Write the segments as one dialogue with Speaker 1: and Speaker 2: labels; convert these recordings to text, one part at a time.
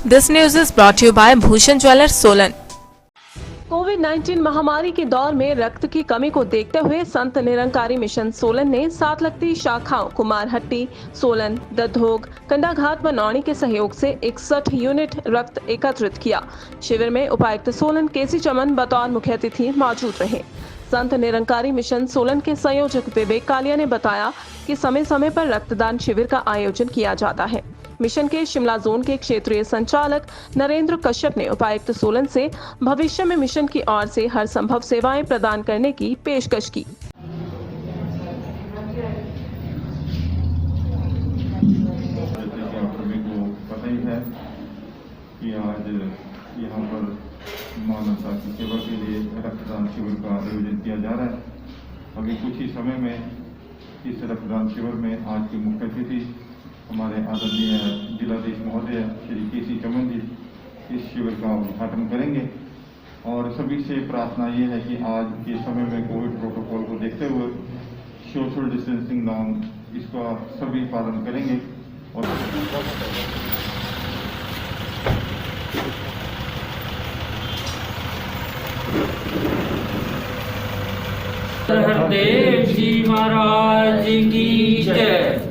Speaker 1: This news is brought to you by Bhushan Jewellers, Solan.
Speaker 2: कोविड-19 महामारी के दौर में रक्त की कमी को देखते हुए संत निरंकारी मिशन सोलन ने सात लगती शाखाओं कुमारहट्टी, सोलन, दधोग, कंडाघाट व नौणी के सहयोग से 61 यूनिट रक्त एकत्रित किया। शिविर में उपायुक्त सोलन केसी चमन बतौर मुख्य अतिथि मौजूद रहे। संत निरंकारी मिशन सोलन के संयोजक विवेक कालिया ने बताया कि समय समय पर रक्तदान शिविर का आयोजन किया जाता है। मिशन के शिमला जोन के क्षेत्रीय संचालक नरेंद्र कश्यप ने उपायुक्त सोलन से भविष्य में मिशन की ओर से हर संभव सेवाएं प्रदान करने की पेशकश की।
Speaker 3: पता ही है कि आज यहाँ पर मानवता की सेवा के लिए रक्तदान शिविर का आयोजन किया जा रहा है। अभी कुछ ही समय में इस रक्तदान शिविर में आज की मुख्य अतिथि हमारे आदरणीय जिलाधीश महोदय श्री केसी चमन जी इस शिविर का उद्घाटन करेंगे। और सभी से प्रार्थना ये है कि आज के समय में कोविड प्रोटोकॉल को देखते हुए सोशल डिस्टेंसिंग नॉर्म इसका सभी पालन करेंगे। और
Speaker 4: हरदेव जी महाराज की जय।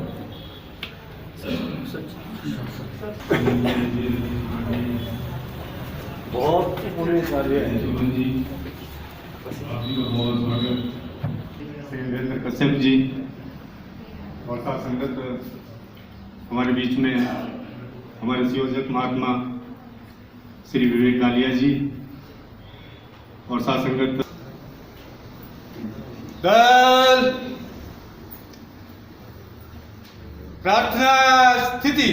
Speaker 3: बहुत पूरे कार्य हैं जी, आपका बहुत स्वागत। नरेंद्र कश्यप जी और साथ संगत हमारे बीच में हमारे संयोजक महात्मा श्री विवेक कालिया जी और साथ संगत
Speaker 5: दल प्रार्थना स्थिति।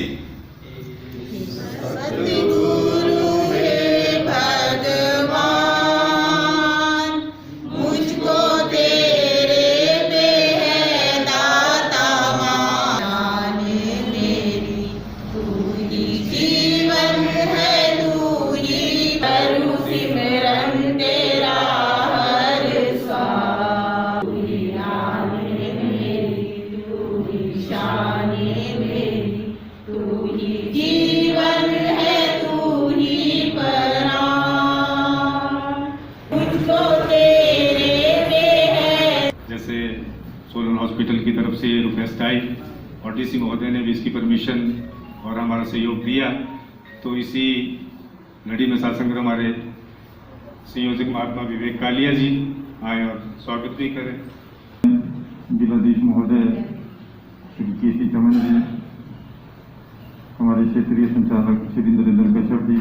Speaker 3: जैसे सोलन हॉस्पिटल की तरफ से रिक्वेस्ट आई और डीसी महोदय ने भी इसकी परमिशन और हमारा सहयोग दिया, तो इसी लड़ी में साथ संग हमारे संयोजक महात्मा विवेक कालिया जी आए और स्वागत भी करें। जिलाधीश महोदय श्री केसी चमन जी, हमारे क्षेत्रीय संचालक श्री नरेंद्र कश्यप जी,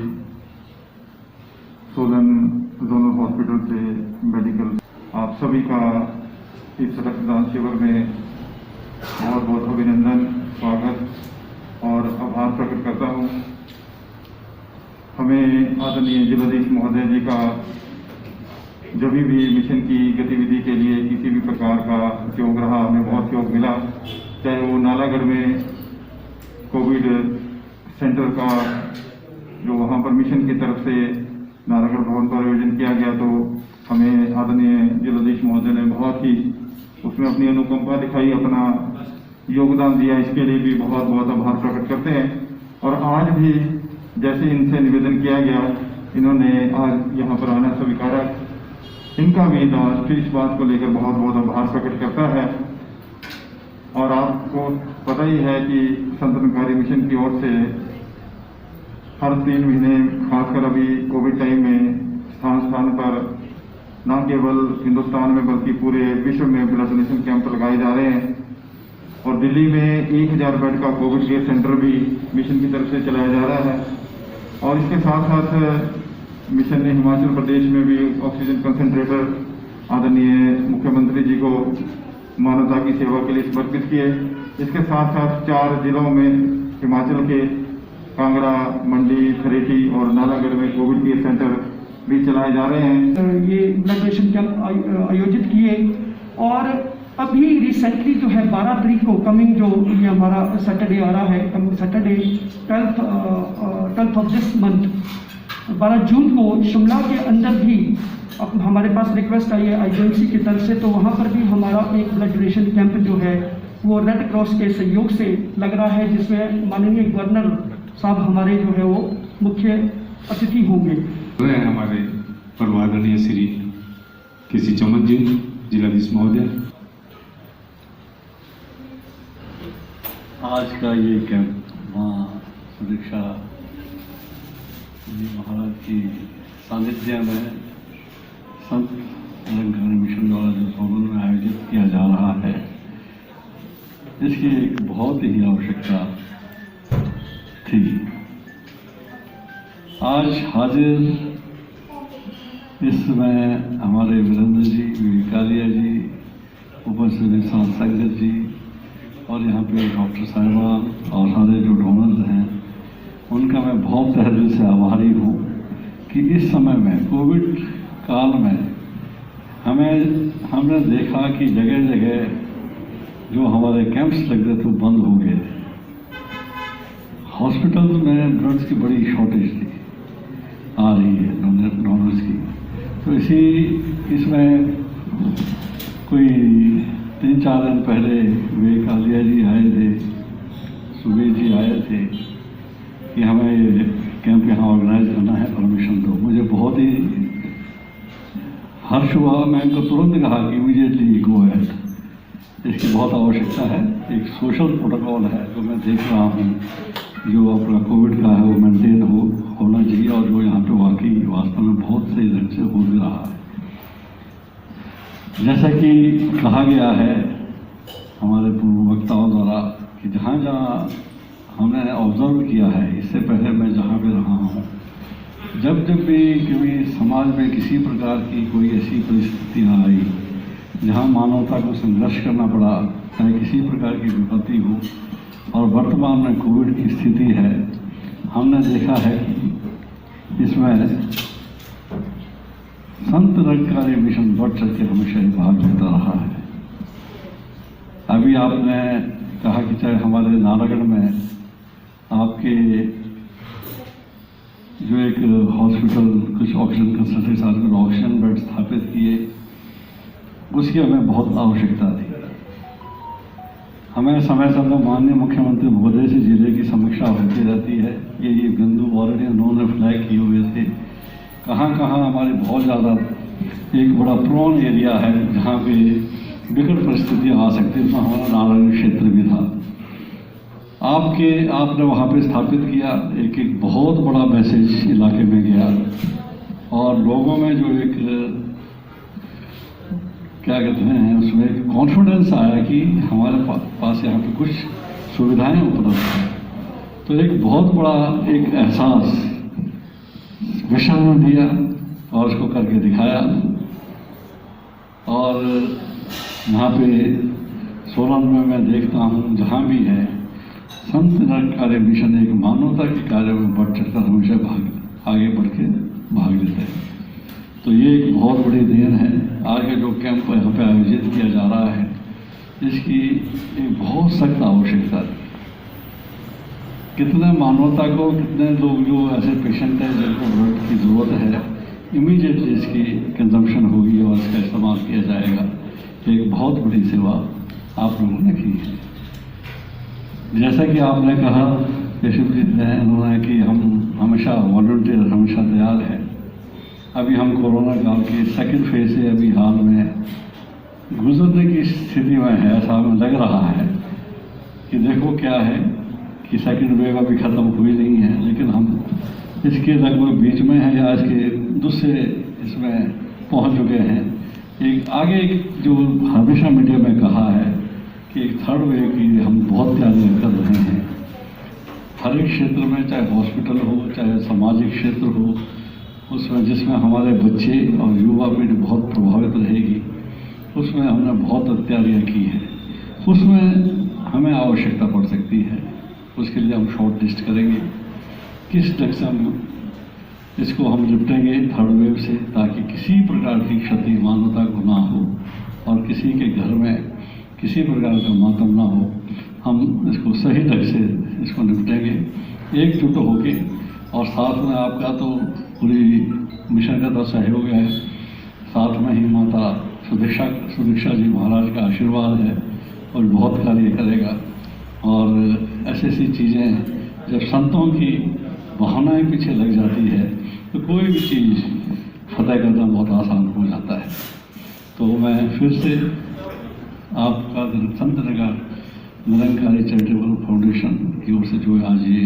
Speaker 3: सोलन जोनल हॉस्पिटल से मेडिकल, आप सभी का इस रक्तदान शिविर में बहुत बहुत अभिनंदन, स्वागत और आभार प्रकट करता हूँ। हमें आदरणीय जिलाधीश महोदय जी का जब भी मिशन की गतिविधि के लिए किसी भी प्रकार का सहयोग रहा, हमें बहुत सहयोग मिला। चाहे वो नालागढ़ में कोविड सेंटर का जो वहाँ पर मिशन की तरफ से नालागढ़ भवन पर आयोजन किया गया, तो हमें आदरणीय जिलाधीश महोदय ने बहुत ही उसमें अपनी अनुकंपा दिखाई, अपना योगदान दिया। इसके लिए भी बहुत बहुत आभार प्रकट करते हैं। और आज भी जैसे इनसे निवेदन किया गया, इन्होंने आज यहाँ पर आना स्वीकारा, इनका भी राष्ट्र इस बात को लेकर बहुत बहुत आभार प्रकट करता है। और आपको पता ही है कि संत निरंकारी मिशन की ओर से हर 3 महीने, खासकर अभी कोविड टाइम में स्थान स्थान पर न केवल हिंदुस्तान में बल्कि पूरे विश्व में ब्लड डोनेशन कैंप लगाए जा रहे हैं। और दिल्ली में 1000 बेड का कोविड केयर सेंटर भी मिशन की तरफ से चलाया जा रहा है। और इसके साथ साथ मिशन ने हिमाचल प्रदेश में भी ऑक्सीजन कंसंट्रेटर आदरणीय मुख्यमंत्री जी को मानवता की सेवा के लिए समर्पित किए। इसके साथ साथ 4 जिलों में हिमाचल के कांगड़ा, मंडी, थरेटी और नालागढ़ में कोविड केयर सेंटर भी चलाए जा रहे हैं।
Speaker 6: ये ब्लड डोनेशन कैंप आयोजित किए। और अभी रिसेंटली जो है 12 तारीख को कमिंग जो ये हमारा सैटरडे आ रहा है, coming Saturday 12th of this month, 12 जून को शिमला के अंदर भी अब हमारे पास रिक्वेस्ट आई है आईजीएमसी की तरफ से, तो वहाँ पर भी हमारा एक ब्लड डोनेशन कैंप जो है वो रेड क्रॉस के सहयोग से लग रहा है, जिसमें माननीय गवर्नर साहब हमारे जो है वो मुख्य अतिथि होंगे।
Speaker 7: वह है हमारे परमादरणीय श्री केसी चमन जी, जिलाधीश महोदय।
Speaker 8: आज का ये कैंप माँ सुदीक्षा जी महाराज की सानिध्य में संत निरंकारी मिशन द्वारा जो सोलन में आयोजित किया जा रहा है, इसकी एक बहुत ही आवश्यकता थी। आज हाजिर इसमें हमारे वीरेंद्र जी, विकारिया जी, उपस्थित संगत जी और यहाँ पे डॉक्टर साहिबान और सारे जो डोनर्स हैं, उनका मैं बहुत तहे दिल से आभारी हूँ कि इस समय में कोविड काल में हमने देखा कि जगह जगह जो हमारे कैंप्स लगते थे वो बंद हो गए थे। हॉस्पिटल में ब्लड्स की बड़ी शॉर्टेज थी, आ रही है डोनर्स की। तो इसमें कोई 3-4 दिन पहले विकालिया जी आए थे, सुबेश जी आए थे कि हमें ये कैंप यहाँ ऑर्गेनाइज करना है, परमिशन दो। मुझे बहुत ही हर्ष हुआ। मैं इनको तुरंत कहा कि इमीडिएटली गो अहेड, इसकी बहुत आवश्यकता है। एक सोशल प्रोटोकॉल है जो मैं देख रहा हूँ, जो अपना कोविड का है वो मेंटेन होना चाहिए, और जो यहाँ पे वास्तव में बहुत सही ढंग से हो भी रहा है। जैसा कि कहा गया है हमारे पूर्व वक्ताओं द्वारा कि जहाँ जहाँ हमने ऑब्जर्व किया है, इससे पहले मैं जहाँ पे रहा हूँ, जब भी कभी समाज में किसी प्रकार की कोई ऐसी परिस्थितियाँ आई जहाँ मानवता को संघर्ष करना पड़ा, चाहे किसी प्रकार की विपत्ति हो, और वर्तमान में कोविड की स्थिति है, हमने देखा है कि इसमें संत निरंकारी मिशन बढ़ चढ़ के हमेशा ही भाग लेता रहा है। अभी आपने कहा कि चाहे हमारे नालागढ़ में आपके जो एक हॉस्पिटल कुछ ऑक्सीजन कंसंट्रेट साथ में ऑक्सीजन बेड स्थापित किए, उसकी हमें बहुत आवश्यकता थी। हमें समय समय माननीय मुख्यमंत्री महोदय से जिले की समीक्षा होती रहती है। ये बिंदु ऑलरेडी उन्होंने फ्लैग किए हुए थे, कहाँ हमारे बहुत ज़्यादा एक बड़ा प्रोन एरिया है जहाँ पे विकट परिस्थितियाँ आ सकती है। उसमें हमारा नारायण क्षेत्र भी था। आपने वहाँ पे स्थापित किया, एक बहुत बड़ा मैसेज इलाके में गया, और लोगों में जो एक क्या कहते हैं उसमें एक कॉन्फिडेंस आया कि हमारे पास यहाँ पे कुछ सुविधाएं उपलब्ध हैं। तो एक बहुत बड़ा एक एहसास मिशन ने दिया और उसको करके दिखाया। और यहाँ पे सोलन में मैं देखता हूँ जहाँ भी है, संत निरंकारी मिशन एक मानवता के कार्य में बढ़ चढ़कर हमेशा आगे बढ़ के भाग लेते हैं। तो ये एक बहुत बड़ी देन है। आगे जो कैंप यहाँ पे आयोजित किया जा रहा है, इसकी एक बहुत सख्त आवश्यकता है। कितने मानवता को, कितने लोग जो ऐसे पेशेंट हैं जिनको ब्लड की ज़रूरत है, इमीडिएटली इसकी कंजम्पशन होगी और इसका इस्तेमाल किया जाएगा। एक बहुत बड़ी सेवा आप लोगों ने की है। जैसा कि आपने कहा केशव जी ने, उन्होंने कि हम हमेशा वॉलंटियर हमेशा तैयार है। अभी हम कोरोना काल के सेकंड फेज से अभी हाल में गुजरने की स्थिति में है। ऐसा हमें लग रहा है कि देखो क्या है कि सेकंड वेव अभी ख़त्म हुई नहीं है, लेकिन हम इसके लगभग बीच में हैं या इसके दूसरे इसमें पहुंच चुके हैं। एक आगे जो हमेशा मीडिया में कहा है कि एक थर्ड वेव की हम बहुत तैयारी कर रहे हैं। हर एक क्षेत्र में, चाहे हॉस्पिटल हो, चाहे सामाजिक क्षेत्र हो, उसमें जिसमें हमारे बच्चे और युवा पीढ़ी बहुत प्रभावित रहेगी, उसमें हमने बहुत तैयारियाँ की हैं। उसमें हमें आवश्यकता पड़ सकती है, उसके लिए हम शॉर्ट लिस्ट करेंगे किस ढंग से हम इसको हम निपटेंगे थर्ड वेव से, ताकि किसी प्रकार की क्षति मानवता को ना हो और किसी के घर में किसी प्रकार का मातम ना हो। हम इसको सही ढंग से इसको निपटेंगे एकजुट होके। और साथ में आपका तो पूरी मिशन का तो सहयोग है, साथ में ही माता सुदीक्षा जी महाराज का आशीर्वाद है और बहुत कार्य करेगा। और ऐसी चीज़ें जब संतों की भावनाएं पीछे लग जाती है तो कोई भी चीज़ फतेह करना बहुत आसान हो जाता है। तो मैं फिर से आपका संत निरंकारी चैरिटेबल फाउंडेशन की ओर से जो आज ये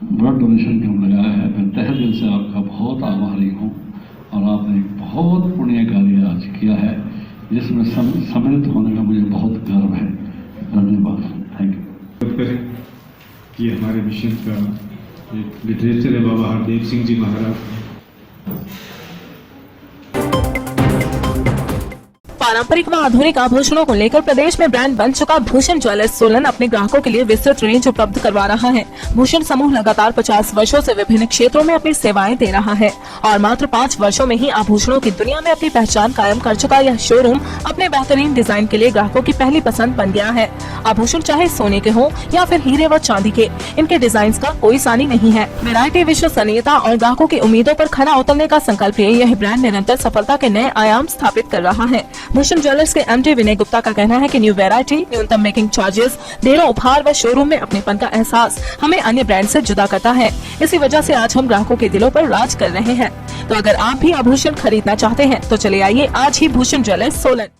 Speaker 8: ब्लड डोनेशन कैंप लगाया है, मैं तहे दिल से आपका बहुत आभारी हूँ। और आपने एक बहुत पुण्य कार्य आज किया है जिसमें सम्मिलित होने का मुझे बहुत गर्व है। धन्यवाद, थैंक यू।
Speaker 7: ये हमारे मिशन का एक लिटरेचर है बाबा हरदेव सिंह जी महाराज।
Speaker 1: पारंपरिक व आधुनिक आभूषणों को लेकर प्रदेश में ब्रांड बन चुका भूषण ज्वेलर्स सोलन अपने ग्राहकों के लिए विस्तृत रेंज उपलब्ध करवा रहा है। भूषण समूह लगातार 50 वर्षों से विभिन्न क्षेत्रों में अपनी सेवाएं दे रहा है और मात्र 5 वर्षों में ही आभूषणों की दुनिया में अपनी पहचान कायम कर चुका यह शोरूम अपने बेहतरीन डिजाइन के लिए ग्राहकों की पहली पसंद बन गया है। आभूषण चाहे सोने के हो या फिर हीरे व चांदी के, इनके डिजाइन का कोई सानी नहीं है। वैरायटी, विश्वसनीयता और ग्राहकों की उम्मीदों पर खरा उतरने का संकल्प लिए यह ब्रांड निरंतर सफलता के नए आयाम स्थापित कर रहा है। भूषण ज्वेलर्स के एमडी विनय गुप्ता का कहना है कि न्यू वैरायटी, न्यूनतम मेकिंग चार्जेस, ढेरों उपहार व शोरूम में अपनेपन का एहसास हमें अन्य ब्रांड से जुदा करता है। इसी वजह से आज हम ग्राहकों के दिलों पर राज कर रहे हैं। तो अगर आप भी आभूषण खरीदना चाहते हैं तो चले आइए आज ही भूषण ज्वेलर्स सोलन।